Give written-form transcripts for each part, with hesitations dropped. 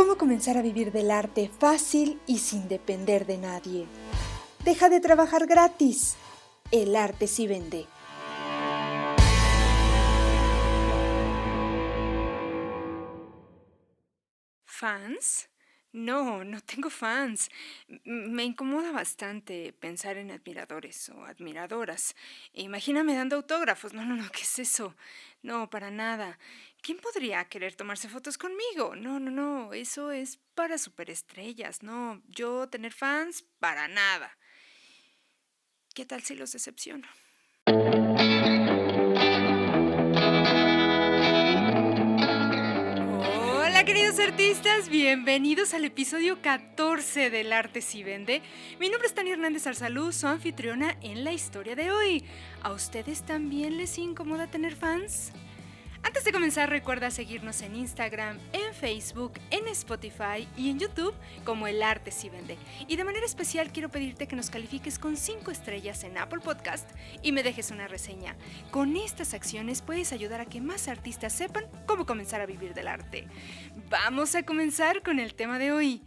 ¿Cómo comenzar a vivir del arte fácil y sin depender de nadie? Deja de trabajar gratis. El arte sí vende. ¿Fans? No tengo fans. Me incomoda bastante pensar en admiradores o admiradoras. Imagíname dando autógrafos. No, ¿qué es eso? No, para nada. ¿Quién podría querer tomarse fotos conmigo? No, eso es para superestrellas. No, yo tener fans, para nada. ¿Qué tal si los decepciono? Hola queridos artistas, bienvenidos al episodio 14 del Arte Si Vende. Mi nombre es Tania Hernández Arsalú, su anfitriona en la historia de hoy. ¿A ustedes también les incomoda tener fans? Antes de comenzar, recuerda seguirnos en Instagram, en Facebook, en Spotify y en YouTube como El Arte Si Vende. Y de manera especial quiero pedirte que nos califiques con 5 estrellas en Apple Podcast y me dejes una reseña. Con estas acciones puedes ayudar a que más artistas sepan cómo comenzar a vivir del arte. Vamos a comenzar con el tema de hoy.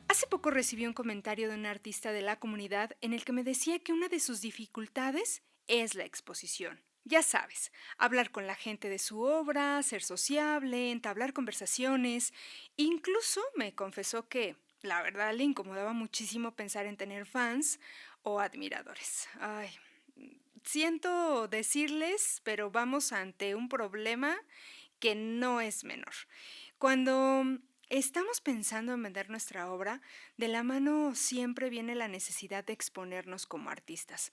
Hace poco recibí un comentario de un artista de la comunidad en el que me decía que una de sus dificultades es la exposición. Ya sabes, hablar con la gente de su obra, ser sociable, entablar conversaciones. Incluso me confesó que, la verdad, le incomodaba muchísimo pensar en tener fans o admiradores. Ay, siento decirles, pero vamos ante un problema que no es menor. Cuando estamos pensando en vender nuestra obra, de la mano siempre viene la necesidad de exponernos como artistas.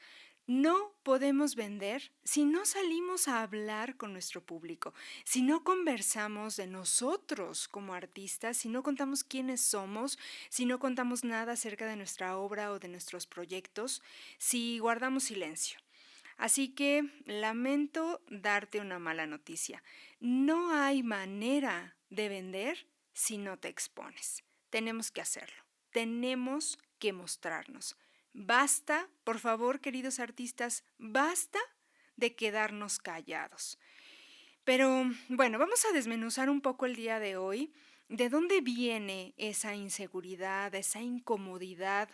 No podemos vender si no salimos a hablar con nuestro público, si no conversamos de nosotros como artistas, si no contamos quiénes somos, si no contamos nada acerca de nuestra obra o de nuestros proyectos, si guardamos silencio. Así que lamento darte una mala noticia. No hay manera de vender si no te expones. Tenemos que hacerlo. Tenemos que mostrarnos. Basta, por favor, queridos artistas, basta de quedarnos callados. Pero bueno, vamos a desmenuzar un poco el día de hoy. ¿De dónde viene esa inseguridad, esa incomodidad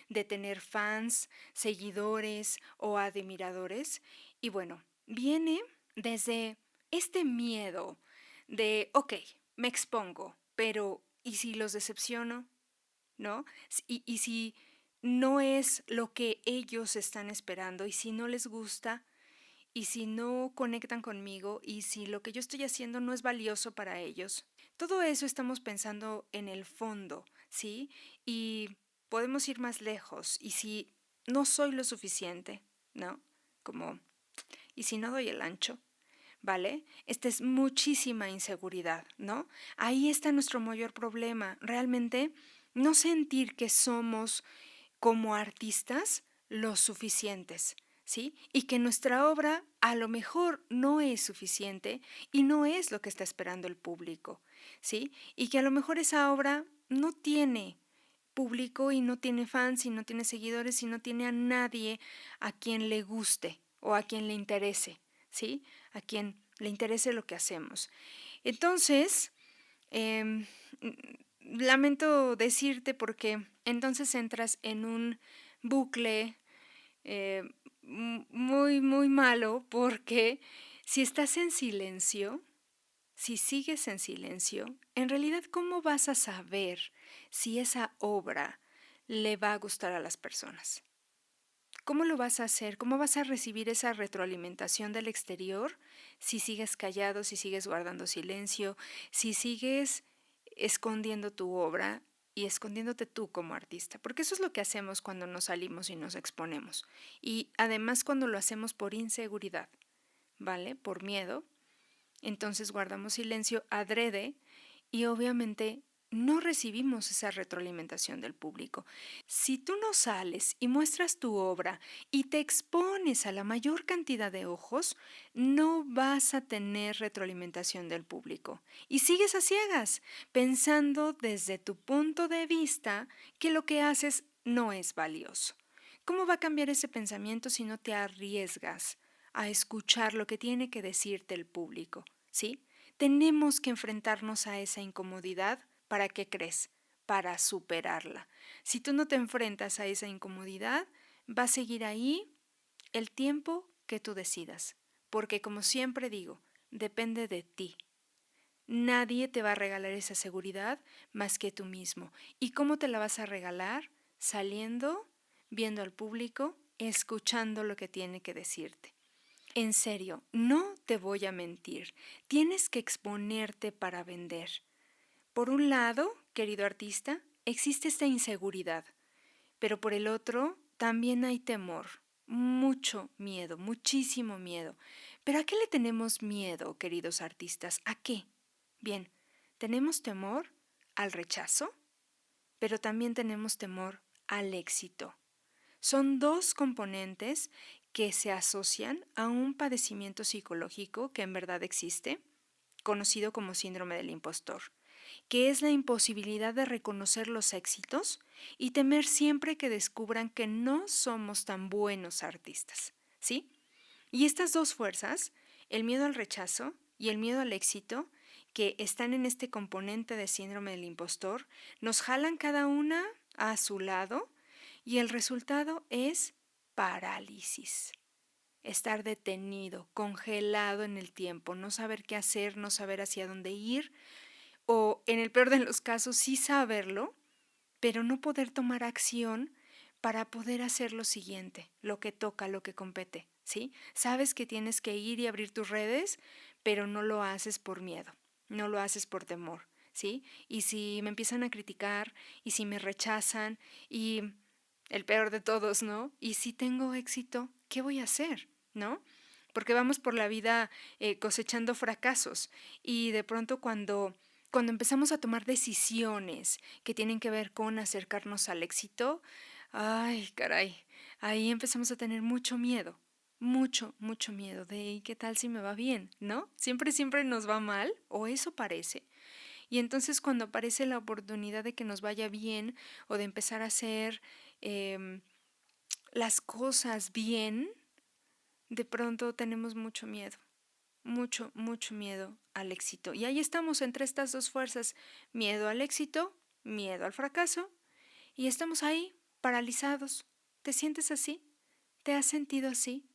de tener fans, seguidores o admiradores? Y bueno, viene desde este miedo de, ok, me expongo, pero ¿y si los decepciono? ¿No? ¿Y si no es lo que ellos están esperando? ¿Y si no les gusta? ¿Y si no conectan conmigo? ¿Y si lo que yo estoy haciendo no es valioso para ellos? Todo eso estamos pensando en el fondo, ¿sí? Y podemos ir más lejos. ¿Y si no soy lo suficiente? ¿No? Como, ¿y si no doy el ancho? ¿Vale? Esta es muchísima inseguridad, ¿no? Ahí está nuestro mayor problema. Realmente no sentir que somos como artistas lo suficientes, ¿sí? Y que nuestra obra a lo mejor no es suficiente y no es lo que está esperando el público, ¿sí? Y que a lo mejor esa obra no tiene público y no tiene fans y no tiene seguidores y no tiene a nadie a quien le guste o a quien le interese, ¿sí? A quien le interese lo que hacemos. Entonces, em, lamento decirte porque entonces entras en un bucle eh, muy malo porque si estás en silencio, si sigues en silencio, en realidad, ¿cómo vas a saber si esa obra le va a gustar a las personas? ¿Cómo lo vas a hacer? ¿Cómo vas a recibir esa retroalimentación del exterior si sigues callado, si sigues guardando silencio, si sigues escondiendo tu obra y escondiéndote tú como artista? Porque eso es lo que hacemos cuando nos salimos y nos exponemos. Y además cuando lo hacemos por inseguridad, ¿vale? Por miedo. Entonces guardamos silencio adrede y obviamente no recibimos esa retroalimentación del público. Si tú no sales y muestras tu obra y te expones a la mayor cantidad de ojos, no vas a tener retroalimentación del público. Y sigues a ciegas, pensando desde tu punto de vista que lo que haces no es valioso. ¿Cómo va a cambiar ese pensamiento si no te arriesgas a escuchar lo que tiene que decirte el público? ¿Sí? Tenemos que enfrentarnos a esa incomodidad ¿Para qué crees? Para superarla. Si tú no te enfrentas a esa incomodidad, va a seguir ahí el tiempo que tú decidas. Porque como siempre digo, depende de ti. Nadie te va a regalar esa seguridad más que tú mismo. ¿Y cómo te la vas a regalar? Saliendo, viendo al público, escuchando lo que tiene que decirte. En serio, no te voy a mentir. Tienes que exponerte para vender. Por un lado, querido artista, existe esta inseguridad, pero por el otro también hay temor, mucho miedo, muchísimo miedo. ¿Pero a qué le tenemos miedo, queridos artistas? ¿A qué? Bien, tenemos temor al rechazo, pero también tenemos temor al éxito. Son dos componentes que se asocian a un padecimiento psicológico que en verdad existe, conocido como síndrome del impostor, que es la imposibilidad de reconocer los éxitos y temer siempre que descubran que no somos tan buenos artistas, ¿sí? Y estas dos fuerzas, el miedo al rechazo y el miedo al éxito, que están en este componente de síndrome del impostor, nos jalan cada una a su lado y el resultado es parálisis. Estar detenido, congelado en el tiempo, no saber qué hacer, no saber hacia dónde ir, o en el peor de los casos sí saberlo, pero no poder tomar acción para poder hacer lo siguiente, lo que toca, lo que compete, ¿sí? Sabes que tienes que ir y abrir tus redes, pero no lo haces por miedo, no lo haces por temor, ¿sí? Y si me empiezan a criticar, y si me rechazan, y el peor de todos, ¿no? Y si tengo éxito, ¿qué voy a hacer? ¿No? Porque vamos por la vida cosechando fracasos y de pronto cuando empezamos a tomar decisiones que tienen que ver con acercarnos al éxito, ay, caray, ahí empezamos a tener mucho miedo, mucho, mucho miedo de ¿y qué tal si me va bien? ¿No? Siempre nos va mal, o eso parece. Y entonces cuando aparece la oportunidad de que nos vaya bien o de empezar a hacer las cosas bien, de pronto tenemos mucho miedo. Mucho, mucho miedo al éxito. Y ahí estamos entre estas dos fuerzas, miedo al éxito, miedo al fracaso, y estamos ahí paralizados. ¿Te sientes así? ¿Te has sentido así?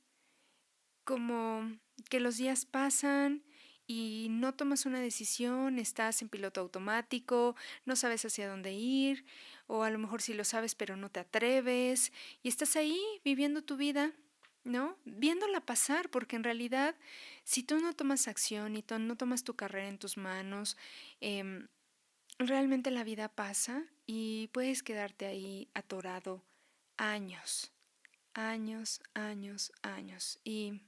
Como que los días pasan y no tomas una decisión, estás en piloto automático, no sabes hacia dónde ir, o a lo mejor sí lo sabes pero no te atreves, y estás ahí viviendo tu vida, ¿no? Viéndola pasar, porque en realidad si tú no tomas acción y tú no tomas tu carrera en tus manos, realmente la vida pasa y puedes quedarte ahí atorado años, años, años, años. Y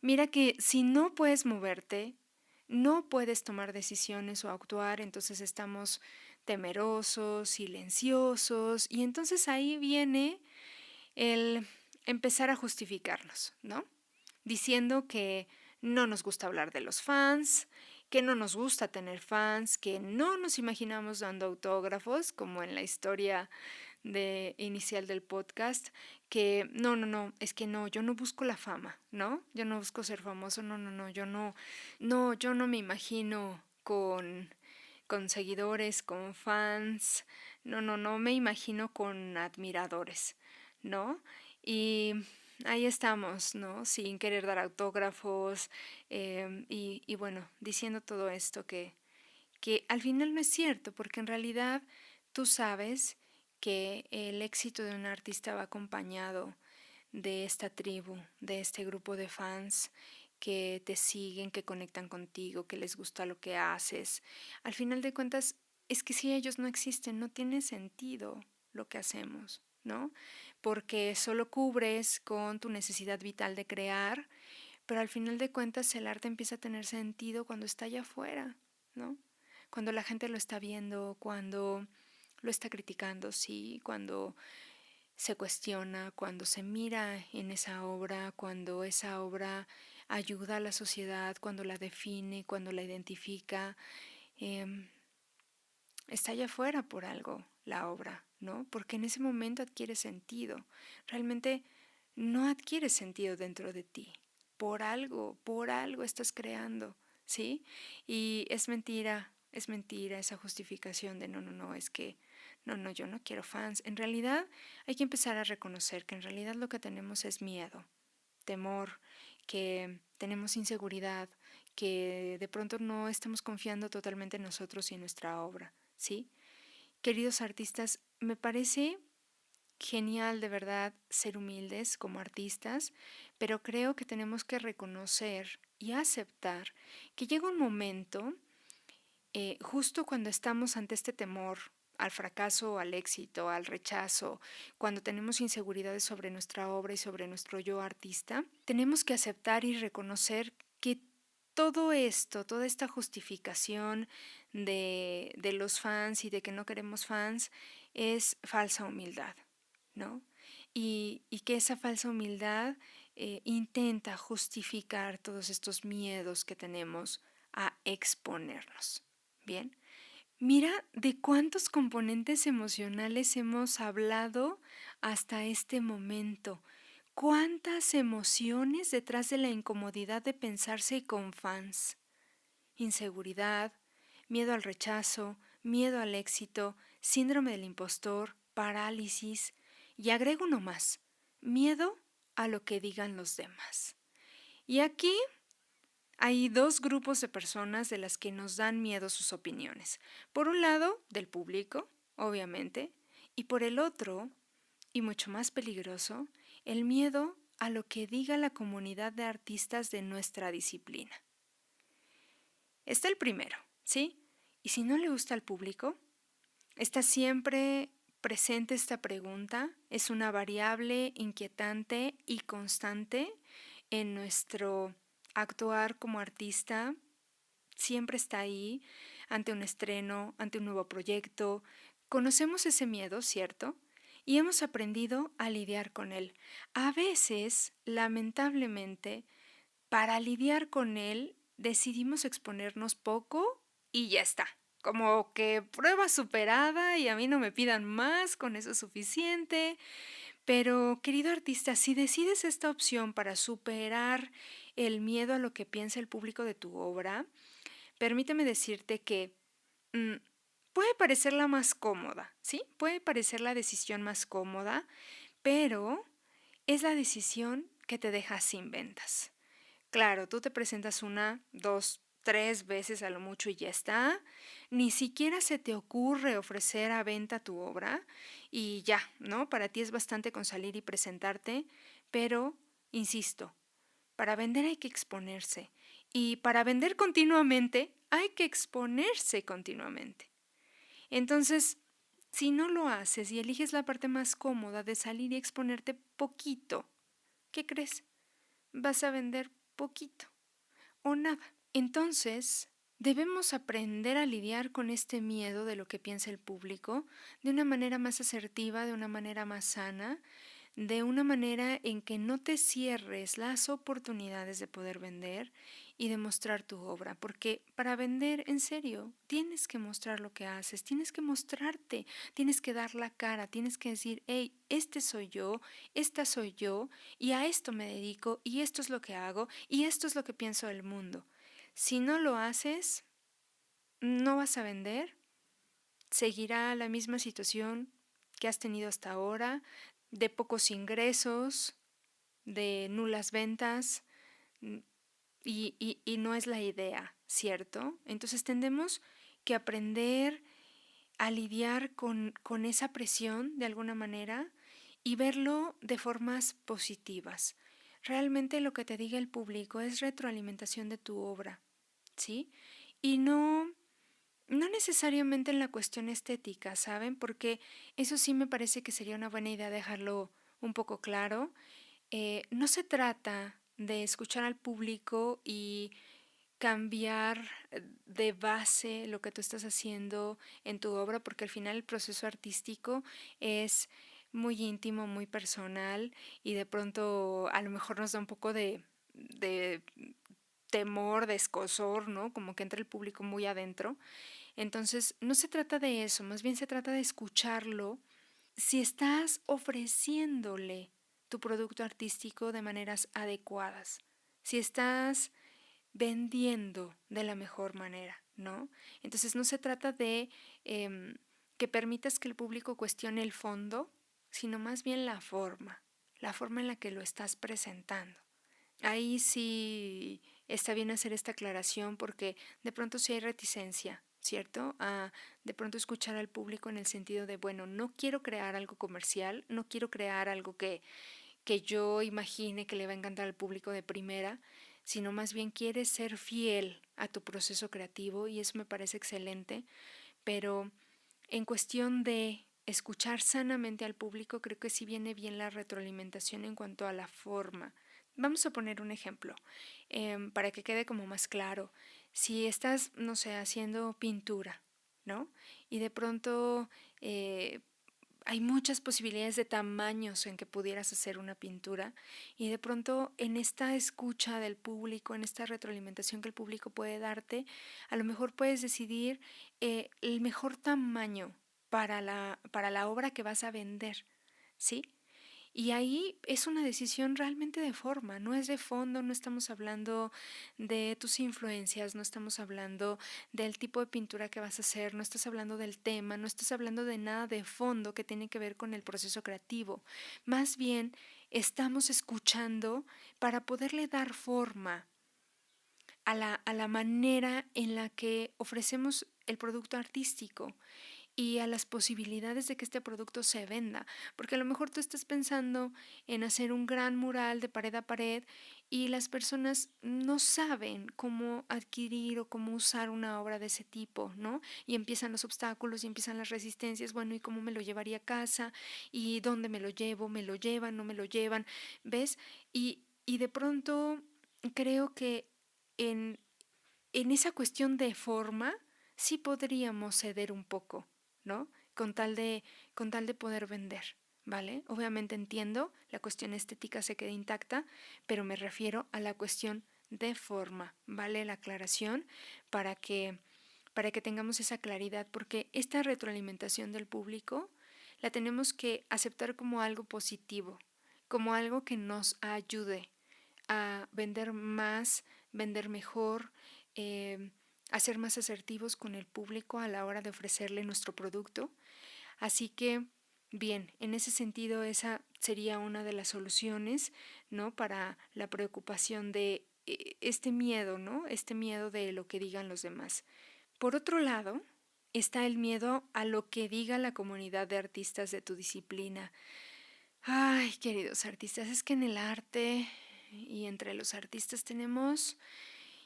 mira que si no puedes moverte, no puedes tomar decisiones o actuar, entonces estamos temerosos, silenciosos, y entonces ahí viene el empezar a justificarnos, ¿no? Diciendo que no nos gusta hablar de los fans, que no nos gusta tener fans, que no nos imaginamos dando autógrafos, como en la historia de inicial del podcast, que no, es que no, yo no busco la fama, ¿no? Yo no busco ser famoso, no, yo no me imagino con seguidores, con fans, no me imagino con admiradores, ¿no? Y ahí estamos, ¿no? Sin querer dar autógrafos y bueno, diciendo todo esto que al final no es cierto, porque en realidad tú sabes que el éxito de un artista va acompañado de esta tribu, de este grupo de fans que te siguen, que conectan contigo, que les gusta lo que haces. Al final de cuentas, es que si ellos no existen, no tiene sentido lo que hacemos, ¿no? Porque solo cubres con tu necesidad vital de crear, pero al final de cuentas el arte empieza a tener sentido cuando está allá afuera, ¿no? Cuando la gente lo está viendo, cuando lo está criticando, sí, cuando se cuestiona, cuando se mira en esa obra, cuando esa obra ayuda a la sociedad, cuando la define, cuando la identifica, eh, está allá afuera por algo la obra, ¿no? Porque en ese momento adquiere sentido. Realmente no adquiere sentido dentro de ti. Por algo estás creando, ¿sí? Y es mentira es mentira esa justificación de no, es que no, yo no quiero fans. En realidad hay que empezar a reconocer que en realidad lo que tenemos es miedo, temor, que tenemos inseguridad, que de pronto no estamos confiando totalmente en nosotros y en nuestra obra, ¿sí? Queridos artistas, me parece genial de verdad ser humildes como artistas, pero creo que tenemos que reconocer y aceptar que llega un momento, justo cuando estamos ante este temor al fracaso, al éxito, al rechazo, cuando tenemos inseguridades sobre nuestra obra y sobre nuestro yo artista, tenemos que aceptar y reconocer que todo esto, toda esta justificación de los fans y de que no queremos fans es falsa humildad, ¿no? Y que esa falsa humildad intenta justificar todos estos miedos que tenemos a exponernos. Bien, mira de cuántos componentes emocionales hemos hablado hasta este momento. ¿Cuántas emociones detrás de la incomodidad de pensarse con fans? Inseguridad, miedo al rechazo, miedo al éxito, síndrome del impostor, parálisis, y agrego uno más, miedo a lo que digan los demás. Y aquí hay dos grupos de personas de las que nos dan miedo sus opiniones. Por un lado, del público, obviamente, y por el otro, y mucho más peligroso, el miedo a lo que diga la comunidad de artistas de nuestra disciplina. Está el primero, ¿sí? Y si no le gusta al público, está siempre presente esta pregunta, es una variable inquietante y constante en nuestro actuar como artista, siempre está ahí ante un estreno, ante un nuevo proyecto. Conocemos ese miedo, ¿cierto? Y hemos aprendido a lidiar con él. A veces, lamentablemente, para lidiar con él, decidimos exponernos poco y ya está. Como que prueba superada y a mí no me pidan más, con eso es suficiente. Pero, querido artista, si decides esta opción para superar el miedo a lo que piensa el público de tu obra, permíteme decirte que mm, puede parecer la más cómoda, ¿sí? Puede parecer la decisión más cómoda, pero es la decisión que te deja sin ventas. Claro, tú te presentas una, dos, tres veces a lo mucho y ya está. Ni siquiera se te ocurre ofrecer a venta tu obra y ya, ¿no? Para ti es bastante con salir y presentarte, pero, insisto, para vender hay que exponerse y para vender continuamente hay que exponerse continuamente. Entonces, si no lo haces y eliges la parte más cómoda de salir y exponerte poquito, ¿qué crees? Vas a vender poquito o nada. Entonces, debemos aprender a lidiar con este miedo de lo que piensa el público de una manera más asertiva, de una manera más sana, de una manera en que no te cierres las oportunidades de poder vender y de mostrar tu obra, porque para vender en serio tienes que mostrar lo que haces, tienes que mostrarte, tienes que dar la cara, tienes que decir, hey, este soy yo, esta soy yo, y a esto me dedico, y esto es lo que hago, y esto es lo que pienso del mundo. Si no lo haces, no vas a vender, seguirá la misma situación que has tenido hasta ahora, de pocos ingresos, de nulas ventas, y no es la idea, ¿cierto? Entonces tendemos que aprender a lidiar con esa presión de alguna manera y verlo de formas positivas. Realmente lo que te diga el público es retroalimentación de tu obra, ¿sí? Y no necesariamente en la cuestión estética, ¿saben? Porque eso sí me parece que sería una buena idea dejarlo un poco claro. No se trata de escuchar al público y cambiar de base lo que tú estás haciendo en tu obra, porque al final el proceso artístico es muy íntimo, muy personal y de pronto a lo mejor nos da un poco de temor, de escozor, ¿no? Como que entra el público muy adentro. Entonces, no se trata de eso, más bien se trata de escucharlo si estás ofreciéndole tu producto artístico de maneras adecuadas, si estás vendiendo de la mejor manera, ¿no? Entonces no se trata de que permitas que el público cuestione el fondo, sino más bien la forma en la que lo estás presentando. Ahí sí está bien hacer esta aclaración porque de pronto sí hay reticencia, ¿cierto? A de pronto escuchar al público en el sentido de, bueno, no quiero crear algo comercial, no quiero crear algo que yo imagine que le va a encantar al público de primera, sino más bien quieres ser fiel a tu proceso creativo y eso me parece excelente, pero en cuestión de escuchar sanamente al público, creo que sí viene bien la retroalimentación en cuanto a la forma. Vamos a poner un ejemplo para que quede como más claro. Si estás, no sé, haciendo pintura, ¿no? Y de pronto hay muchas posibilidades de tamaños en que pudieras hacer una pintura y de pronto en esta escucha del público, en esta retroalimentación que el público puede darte, a lo mejor puedes decidir el mejor tamaño para la obra que vas a vender, ¿sí? Y ahí es una decisión realmente de forma, no es de fondo, no estamos hablando de tus influencias, no estamos hablando del tipo de pintura que vas a hacer, no estás hablando del tema, no estás hablando de nada de fondo que tiene que ver con el proceso creativo. Más bien, estamos escuchando para poderle dar forma a la manera en la que ofrecemos el producto artístico y a las posibilidades de que este producto se venda, porque a lo mejor tú estás pensando en hacer un gran mural de pared a pared y las personas no saben cómo adquirir o cómo usar una obra de ese tipo, ¿no? Y empiezan los obstáculos y empiezan las resistencias, bueno, ¿y cómo me lo llevaría a casa? ¿Y dónde me lo llevo? ¿Me lo llevan? ¿No me lo llevan? ¿Ves? Y de pronto creo que en, en esa cuestión de forma sí podríamos ceder un poco, ¿no? Con tal de poder vender, ¿vale? Obviamente entiendo, la cuestión estética se queda intacta, pero me refiero a la cuestión de forma, ¿vale? La aclaración para que tengamos esa claridad, porque esta retroalimentación del público la tenemos que aceptar como algo positivo, como algo que nos ayude a vender más, vender mejor, a ser más asertivos con el público a la hora de ofrecerle nuestro producto. Así que, bien, en ese sentido esa sería una de las soluciones, ¿no? Para la preocupación de este miedo, ¿no? Este miedo de lo que digan los demás. Por otro lado, está el miedo a lo que diga la comunidad de artistas de tu disciplina. Ay, queridos artistas, es que en el arte y entre los artistas tenemos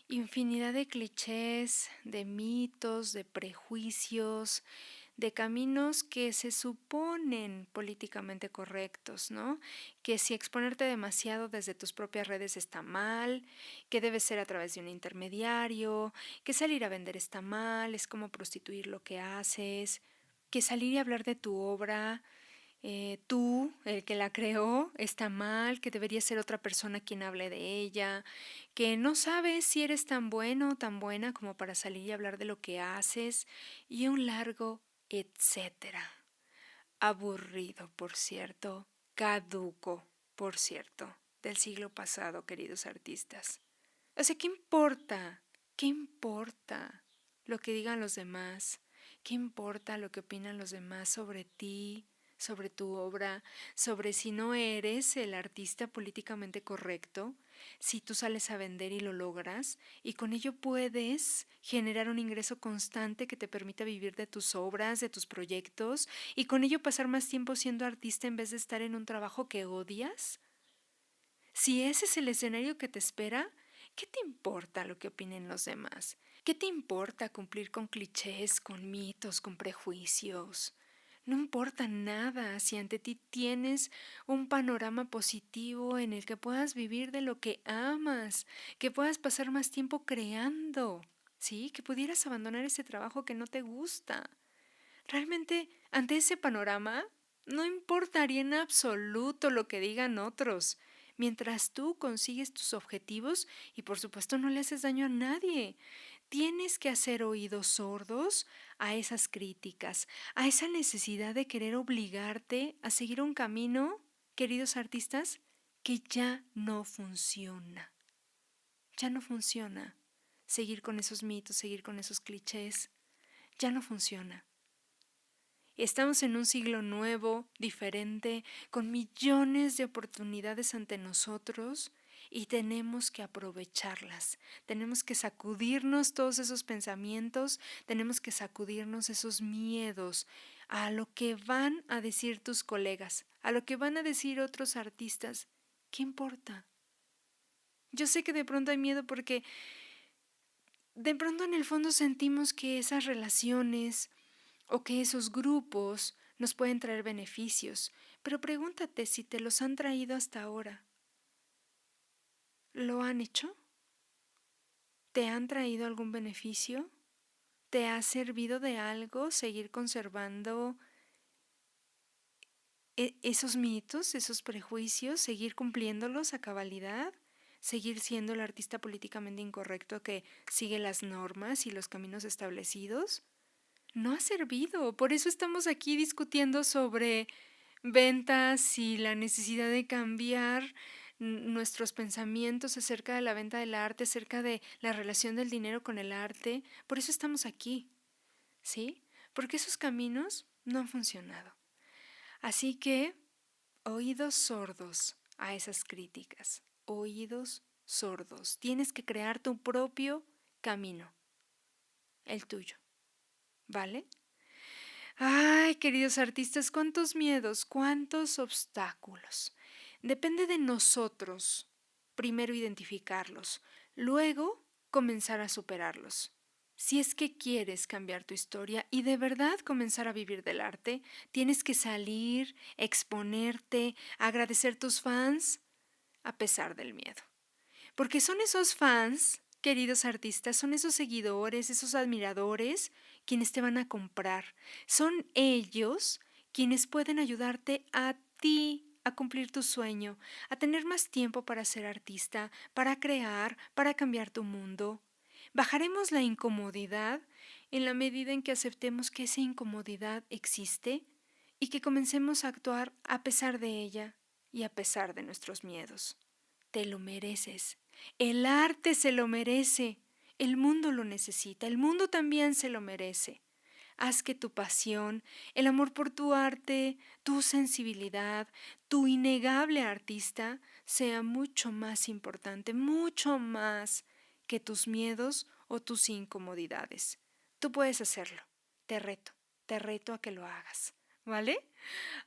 infinidad de clichés, de mitos, de prejuicios, de caminos que se suponen políticamente correctos, ¿no? Que si exponerte demasiado desde tus propias redes está mal, que debe ser a través de un intermediario, que salir a vender está mal, es como prostituir lo que haces, que salir y hablar de tu obra tú, el que la creó, está mal, que debería ser otra persona quien hable de ella, que no sabes si eres tan bueno o tan buena como para salir y hablar de lo que haces, y un largo etcétera. Aburrido, por cierto, caduco, por cierto, del siglo pasado, queridos artistas. O sea, ¿qué importa? ¿Qué importa lo que digan los demás? ¿Qué importa lo que opinan los demás sobre ti, sobre tu obra, sobre si no eres el artista políticamente correcto, si tú sales a vender y lo logras, y con ello puedes generar un ingreso constante que te permita vivir de tus obras, de tus proyectos, y con ello pasar más tiempo siendo artista en vez de estar en un trabajo que odias? Si ese es el escenario que te espera, ¿qué te importa lo que opinen los demás? ¿Qué te importa cumplir con clichés, con mitos, con prejuicios? No importa nada si ante ti tienes un panorama positivo en el que puedas vivir de lo que amas, que puedas pasar más tiempo creando, ¿sí? Que pudieras abandonar ese trabajo que no te gusta. Realmente, ante ese panorama, no importaría en absoluto lo que digan otros, mientras tú consigues tus objetivos y por supuesto no le haces daño a nadie. Tienes que hacer oídos sordos a esas críticas, a esa necesidad de querer obligarte a seguir un camino, queridos artistas, que ya no funciona. Ya no funciona. seguir con esos mitos, seguir con esos clichés. Ya no funciona. Estamos en un siglo nuevo, diferente, con millones de oportunidades ante nosotros y tenemos que aprovecharlas. Tenemos que sacudirnos todos esos pensamientos, tenemos que sacudirnos esos miedos a lo que van a decir tus colegas, a lo que van a decir otros artistas. ¿Qué importa? Yo sé que de pronto hay miedo porque de pronto en el fondo sentimos que esas relaciones o que esos grupos nos pueden traer beneficios, pero pregúntate si te los han traído hasta ahora. ¿Lo han hecho? ¿Te han traído algún beneficio? ¿Te ha servido de algo seguir conservando esos mitos, esos prejuicios, seguir cumpliéndolos a cabalidad? ¿Seguir siendo el artista políticamente incorrecto que sigue las normas y los caminos establecidos? No ha servido. Por eso estamos aquí discutiendo sobre ventas y la necesidad de cambiar nuestros pensamientos acerca de la venta del arte, acerca de la relación del dinero con el arte. Por eso estamos aquí, ¿sí? Porque esos caminos no han funcionado. Así que, oídos sordos a esas críticas, oídos sordos. Tienes que crear tu propio camino, el tuyo. ¿Vale? Ay, queridos artistas, cuántos miedos, cuántos obstáculos. Depende de nosotros, primero identificarlos, luego comenzar a superarlos. Si es que quieres cambiar tu historia y de verdad comenzar a vivir del arte, tienes que salir, exponerte, agradecer tus fans a pesar del miedo. Porque son esos fans, queridos artistas, son esos seguidores, esos admiradores, quienes te van a comprar. Son ellos quienes pueden ayudarte a ti a cumplir tu sueño, a tener más tiempo para ser artista, para crear, para cambiar tu mundo. Bajaremos la incomodidad en la medida en que aceptemos que esa incomodidad existe y que comencemos a actuar a pesar de ella y a pesar de nuestros miedos. Te lo mereces. El arte se lo merece. El mundo lo necesita. El mundo también se lo merece. Haz que tu pasión, el amor por tu arte, tu sensibilidad, tu innegable artista sea mucho más importante, mucho más que tus miedos o tus incomodidades. Tú puedes hacerlo. te reto a que lo hagas. ¿Vale?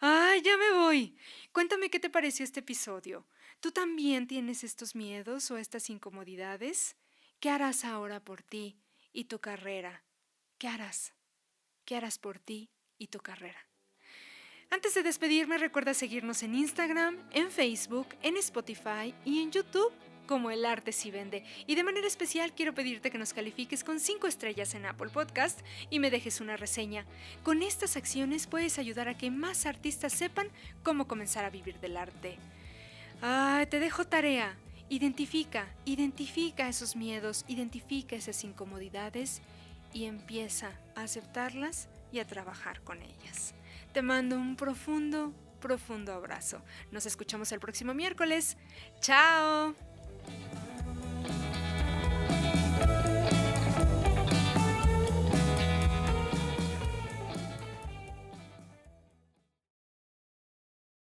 ¡Ay, ya me voy! Cuéntame qué te pareció este episodio. ¿Tú también tienes estos miedos o estas incomodidades? ¿Qué harás ahora por ti y tu carrera? ¿Qué harás? ¿Qué harás por ti y tu carrera? Antes de despedirme, recuerda seguirnos en Instagram, en Facebook, en Spotify y en YouTube como El Arte Si Vende. Y de manera especial quiero pedirte que nos califiques con 5 estrellas en Apple Podcast y me dejes una reseña. Con estas acciones puedes ayudar a que más artistas sepan cómo comenzar a vivir del arte. Te dejo tarea. Identifica esos miedos, identifica esas incomodidades y empieza a aceptarlas y a trabajar con ellas. Te mando un profundo abrazo. Nos escuchamos el próximo miércoles. ¡Chao!